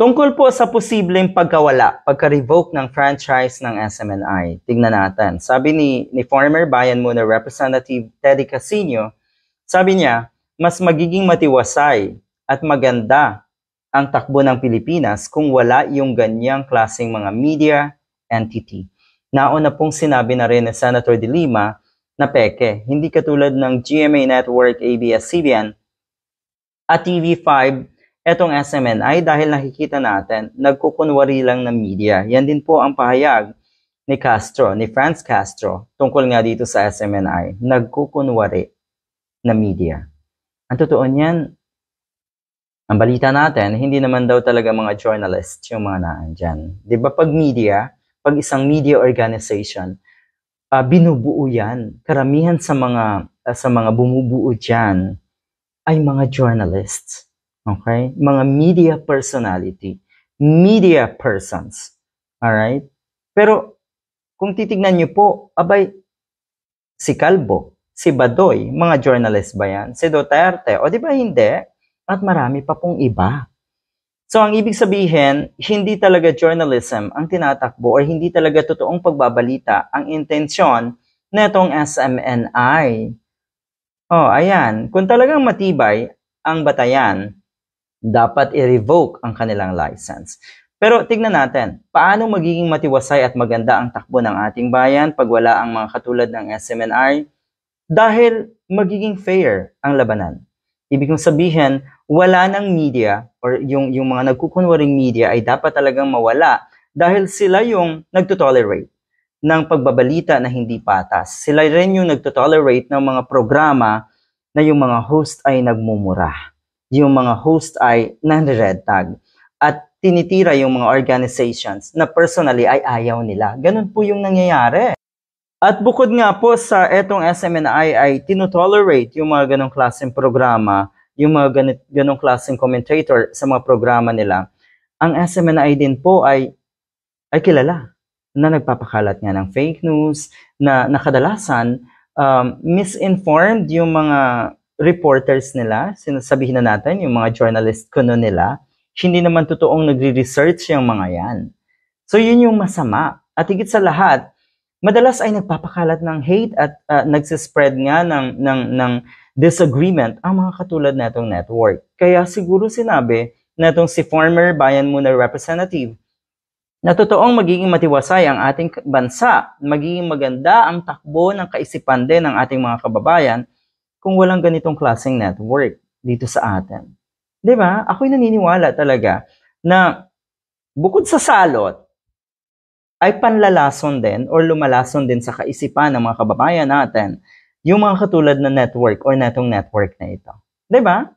Tungkol po sa posibleng pagka-revoke ng franchise ng SMNI. Tingnan natin. Sabi ni former Bayan Muna Representative Teddy Casino, sabi niya, mas magiging matiwasay at maganda ang takbo ng Pilipinas kung wala yung ganyang klaseng mga media entity. Nauna pong sinabi na rin ni Senator De Lima na peke, hindi katulad ng GMA Network, ABS-CBN at TV5, etong SMNI dahil nakikita natin, nagkukunwari lang ng media. Yan din po ang pahayag ni Castro, ni Franz Castro, tungkol nga dito sa SMNI. Nagkukunwari na media. Ang totoo niyan, ang balita natin, hindi naman daw talaga mga journalists yung mga naandyan. Di ba pag media, pag isang media organization, binubuo yan. Karamihan sa mga bumubuo dyan ay mga journalists. Okay? Mga media personality, media persons. Alright? Pero, kung titignan nyo po, abay, si Calvo, si Badoy, mga journalist ba yan? Si Duterte, o di ba hindi? At marami pa pong iba. So, ang ibig sabihin, hindi talaga journalism ang tinatakbo or hindi talaga totoong pagbabalita ang intensyon netong SMNI. Oh, ayan. Kung talagang matibay ang batayan, dapat i-revoke ang kanilang license. Pero tignan natin, paano magiging matiwasay at maganda ang takbo ng ating bayan pag wala ang mga katulad ng SMNI? Dahil magiging fair ang labanan. Ibig kong sabihin, wala ng media or yung mga nagkukunwaring media ay dapat talagang mawala dahil sila yung nagtotolerate ng pagbabalita na hindi patas. Sila rin yung nagtotolerate ng mga programa na yung mga host ay nagmumura. Yung mga host ay nare-red tag at tinitira yung mga organizations na personally ay ayaw nila. Ganun po yung nangyayari. At bukod nga po sa etong SMNI ay tinotolerate yung mga ganong klaseng programa, yung mga ganong klaseng commentator sa mga programa nila. Ang SMNI din po ay kilala na nagpapakalat nga ng fake news, na kadalasan misinformed yung mga reporters nila, sinasabihin na natin, yung mga journalist kuno nila, hindi naman totoong nagre-research yung mga yan. So yun yung masama. At higit sa lahat, madalas ay nagpapakalat ng hate at nagsispread nga ng disagreement ang mga katulad na itong network. Kaya siguro sinabi na itong si former Bayan Muna Representative na totoong magiging matiwasay ang ating bansa, magiging maganda ang takbo ng kaisipan din ng ating mga kababayan kung walang ganitong klaseng network dito sa atin. Diba? Ako'y naniniwala talaga na bukod sa salot, ay panlalason din or lumalason din sa kaisipan ng mga kababayan natin yung mga katulad na network or netong network na ito. Diba?